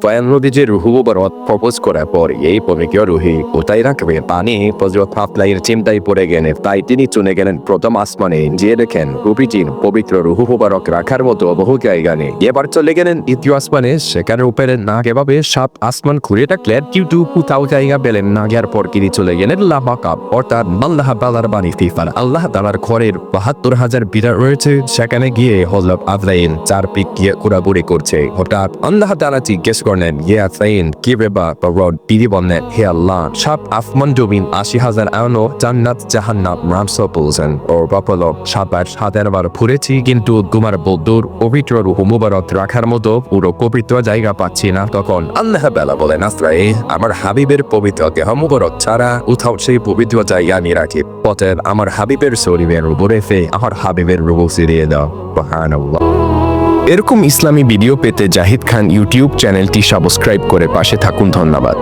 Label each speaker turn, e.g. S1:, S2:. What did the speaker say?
S1: নদীতে রুহু মুবারক প্রপোজ করার পর এই পবিত্র রুহি কোথায় রাখবে পানি হযরত হাফলাইয়ের চিন্তায় পড়ে গেলেন। তাই তিনি চলে গেলেন প্রথম আসমানে, যে দেখেন রুবিজির পবিত্র রুহু মুবারক রাখার মতো বহু জায়গা নেই। এবার চলে গেলেন দ্বিতীয় আসমানে, সেখানে উপরে না এভাবে সাত আসমান ঘুরে থাকলেন কিন্তু কোথাও জায়গা পেলেন না। এরপর তিনি চলে গেলেন লামাকাব, অর্থাৎ আল্লাহ তাআলার বাড়ি ফিফার। আল্লাহ তাআলার ঘরের ৭২,০০০ বিড়াল রয়েছে। সেখানে গিয়ে হযরত আফরাইল চার পিক গিয়ে ঘোরাঘুরি করছে। হঠাৎ আল্লাহ তাআলা জিজ্ঞেস করলেন, ইয়ে আফরাইল কি ব্যাপার? তিনি বললেন, হে আল্লাহ, সাত আসমান জমিন ৮০,০০০ আনো জান্নাত জাহান্নাম রামস বলছেন ও বাপলক ৭,৭০০ বার ঘুরেছি কিন্তু তোমার বন্ধুর পবিত্র রূহ মুবারক রাখার মতো পুরো পবিত্র জায়গা পাচ্ছি না। তখন আল্লাহ তাআলা বলেন, আফরাইল, আমার হাবিবের পবিত্র দেহ মুবারক ছাড়া উঠাও সেই পবিত্র জায়গা আমি রাখি। অতএব আমার হাবিবের শরীরের উপরে আমার হাবিবের রূহ ছিড়িয়ে দাও। সুবহানাল্লাহ। এরকম ইসলামী ভিডিও পেতে জাহিদ খান ইউটিউব চ্যানেলটি সাবস্ক্রাইব করে পাশে থাকুন। ধন্যবাদ।